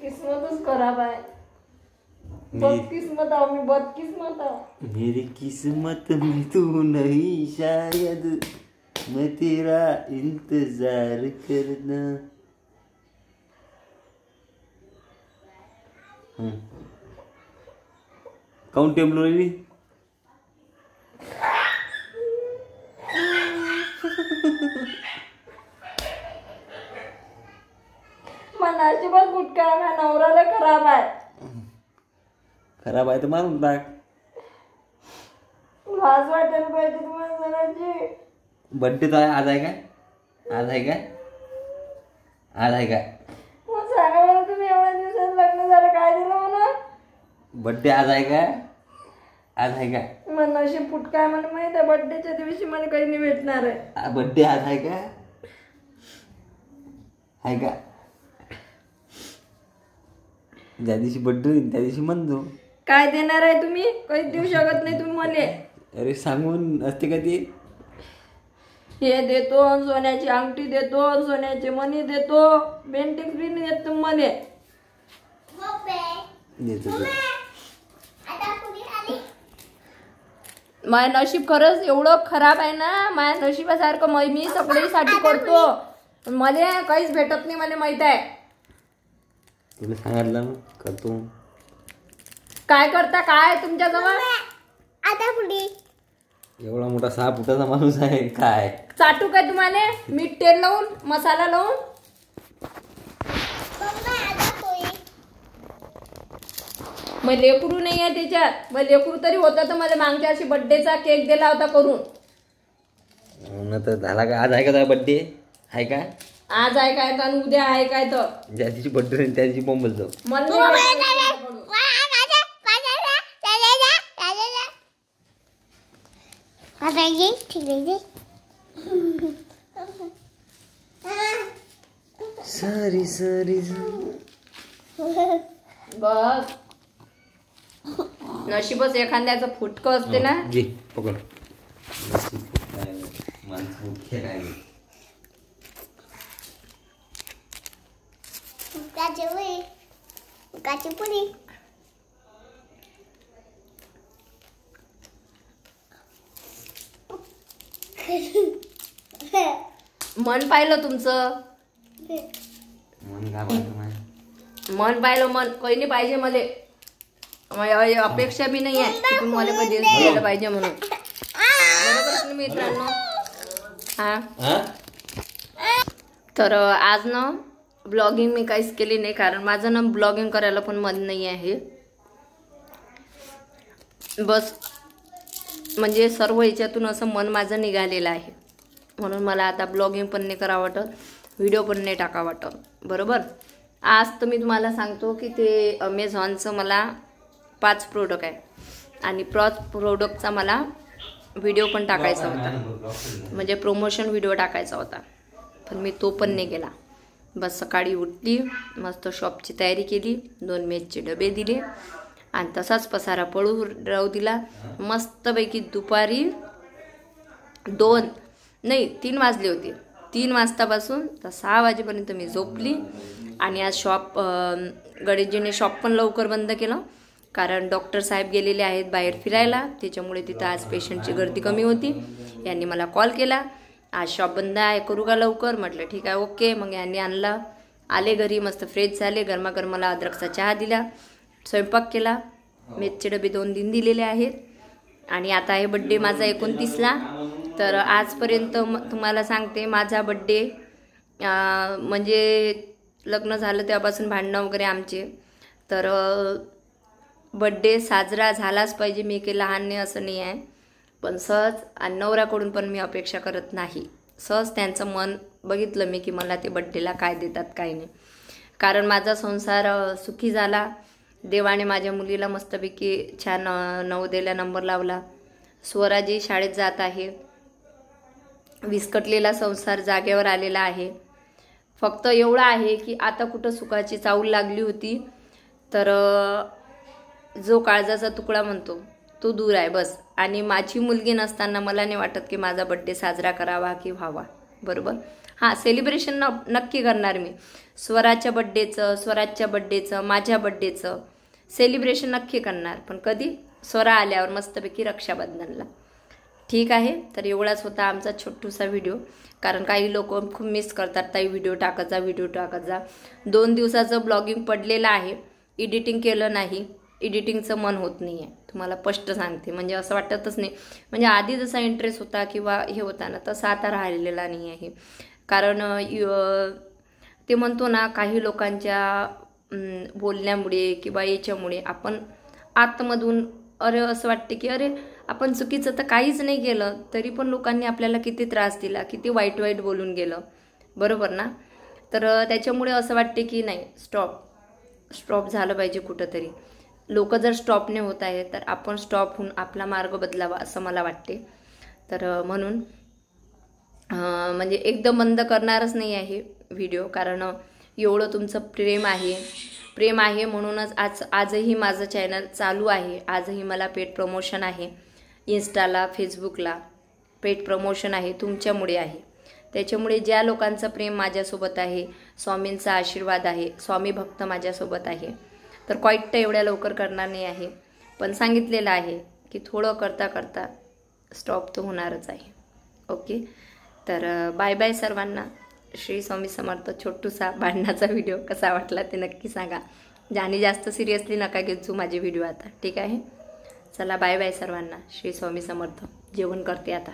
किस्मतच खराब आहे. बदकिस्मत आहो, मी बदकिस्मत आहो. मेरी किस्मत में तू नहीं शायद मैं तेरा इंतजार करना. काउंट टेम्पररी मनाची पण गुटका आहे. माझ्या नवऱ्याला खराब आहे. खराब आहे तर मारून टाक. लाज वाटायला पाहिजे तुम्हाला जराची. बड्डे तर आज आहे काय? आज आहे काय? आज आहे काय? मग सांगा मला तुम्ही एवढ्या दिवसात लग्न झालं काय दिलं म्हणा. बड्डे आज आहे काय? आज आहे काय? मग नशीब फुटका आहे मला माहित आहे. बड्डेच्या दिवशी मला काही नाही भेटणार आहे. बड्डे आज आहे का? आहे का? ज्या दिवशी बड्डे होईल त्या दिवशी म्हणतो. काय देणार आहे तुम्ही? काहीच देऊ शकत नाही तुम्ही मला. अरे सांगून असते का ते? हे देतो, सोन्याची अंगठी देतो, सोन्याचे मणी देतो, बेंटिक्स बी देत तुम्हाला. देतो. माझं नशीब खरंच एवढं खराब आहे ना. माझ्या नशिबासारखं मी सगळीसाठी करतो, मला काहीच भेटत नाही. मला माहित आहे. तुला सांगितलं ना करतो. काय करता काय तुमच्याजवळ? आता पुढे एवढा मोठा 6 फुटाचा माणूस आहे काय? चाटू काय तुम्हाला? मीठ तेल लावून, मसाला लावून. मग लेकरू नाही आहे त्याच्यात. मग लेकरू तरी होता तर मला मागच्या वर्षी बर्थडेचा केक दिला होता करून. तर झाला का? आज आहे का तुझा बड्डे? आहे का? आज आहे काय तर उद्या आहे काय तर. ज्या दिवशी बड्डे होईल त्या दिवशी बोंबल जाऊ. सारी सारी बस नशीबच एखाद्याचं फुटकं असते ना. घे पकड. माणसं मुख्य काय पुरी मन पाहिलं तुमचं. मन काय पाहिजे माझ्या? मन पाहिलं. मन काही नाही पाहिजे मला. अपेक्षा बी नाही आहे की तुम्ही मला कधी द्यायला पाहिजे म्हणून. बरोबर तुम्ही मित्रांनो. हा तर आज ना ब्लॉगिंग मी काहीच केली नाही, कारण माझं ना ब्लॉगिंग करायला पण मन नाही आहे. बस म्हणजे सर्व ह्याच्यातून असं मन माझं निघालेलं आहे. म्हणून मला आता ब्लॉगिंग पण नाही करावं वाटत, व्हिडिओ पण नाही टाकावं वाटत. बरोबर. आज तर मी तुम्हाला सांगतो की ते अमेझॉनचं मला 5 प्रोडक्ट आहे आणि 5 प्रोडक्टचा मला व्हिडिओ पण टाकायचा होता, म्हणजे प्रमोशन व्हिडिओ टाकायचा होता, पण मी तो पण नाही केला. बस सकाळी उठली, मस्त शॉपची तयारी केली, 2 मेसचे डबे दिले आणि तसाच पसारा पळू राहू दिला. मस्तपैकी दुपारी 3 वाजले होते. 3 वाजतापासून तर 6 वाजेपर्यंत मी झोपली. आणि आज गणेशजीने शॉप पण लवकर बंद केलं, कारण डॉक्टर साहेब गेलेले आहेत बाहेर फिरायला, त्याच्यामुळे तिथं आज पेशंटची गर्दी कमी होती. यांनी मला कॉल केला, आज शॉप बंद आहे, करू का लवकर? म्हटलं ठीक आहे, ओके. मग यांनी आणला, आले घरी, मस्त फ्रेश झाले, गरमागरम मला अद्रकचा चहा दिला, स्वयंपाक केला, मेसचे डबे 2 दिलेले आहेत. आणि आता आहे बड्डे माझा 29ला. तर आजपर्यंत तुम्हाला सांगते माझा बड्डे म्हणजे लग्न झालं तेव्हापासून भांडणं वगैरे आमचे, तर बड्डे साजरा झालाच पाहिजे. मी काही लहान नाही असं नाही आहे, पण सहज आणि नवऱ्याकडून पण मी अपेक्षा करत नाही. सहज त्यांचं मन बघितलं मी की मला ते बड्डेला काय देतात काय नाही. कारण माझा संसार सुखी झाला. देवाने माझ्या मुलीला मस्तपैकी छान नवोदयला नंबर लावला. स्वराजी शाळेत जात आहे. विस्कटलेला संसार जागेवर आलेला आहे. फक्त एवढं आहे की आता कुठं सुखाची चाहूल लागली होती तर जो काळजाचा तुकडा म्हणतो तो दूर आहे बस. आणि माझी मुलगी नसताना मला नाही वाटत की माझा बड्डे साजरा करावा की व्हावा. बरोबर. हां, सेलिब्रेशन नक्की करणार मी. स्वराच्या बड्डेचं, स्वराजच्या बड्डेचं, माझ्या बड्डेचं सेलिब्रेशन नक्की करणार. पण कधी? स्वरा आल्यावर मस्तपैकी रक्षाबंधनला. ठीक आहे. तर एवढाच होता आमचा छोटूसा व्हिडिओ. कारण काही लोक खूप मिस करतात, ताई व्हिडिओ टाकत जा, व्हिडिओ टाकत जा. 2 दिवसाचं ब्लॉगिंग पडलेलं आहे, एडिटिंग केलं नाही. एडिटिंगचं मन होत नाही आहे, तुम्हाला स्पष्ट सांगते. म्हणजे असं वाटतच नाही, म्हणजे आधी जसा इंटरेस्ट होता किंवा हे होता ना, तसा आता राहिलेला नाही आहे. कारण ते म्हणतो ना, काही लोकांच्या बोलण्यामुळे किंवा याच्यामुळे आपण आतमधून असं वाटते की अरे आपण चुकीचं तर काहीच नाही केलं, तरी पण लोकांनी आपल्याला किती त्रास दिला, किती वाईट वाईट बोलून गेलं, बरोबर ना. तर त्याच्यामुळे असं वाटते की नाही, स्टॉप झालं पाहिजे कुठंतरी. लोक जर स्टॉप नाही होत आहे तर आपण स्टॉप होऊन आपला मार्ग बदलावा असं मला वाटते. तर म्हणून म्हणजे एकदम बंद करणारच नाही आहे व्हिडिओ, कारण एवढं तुमचं प्रेम आहे म्हणूनच आजही माझं चॅनल चालू आहे. आजही मला पेड प्रमोशन आहे, इन्स्टाला, फेसबुकला पेड प्रमोशन आहे, तुमच्यामुळे आहे. त्याच्यामुळे ज्या लोकांचं प्रेम माझ्यासोबत आहे, स्वामींचा आशीर्वाद आहे, स्वामी भक्त माझ्यासोबत आहे, तर क्वाईट एवढ्या लवकर करणार नाही आहे. पण सांगितलेलं आहे की थोडं करता करता स्टॉप तर होणारच आहे. ओके. तर बाय बाय सर्वांना. श्री स्वामी समर्थ. छोटूसा भांडणाचा व्हिडिओ कसा वाटला ते नक्की सांगा. ज्याने जास्त सिरियसली नका घेऊ माझे व्हिडिओ आता, ठीक आहे. चला बाय बाय सर्वांना. श्री स्वामी समर्थ. जेवण करते आता.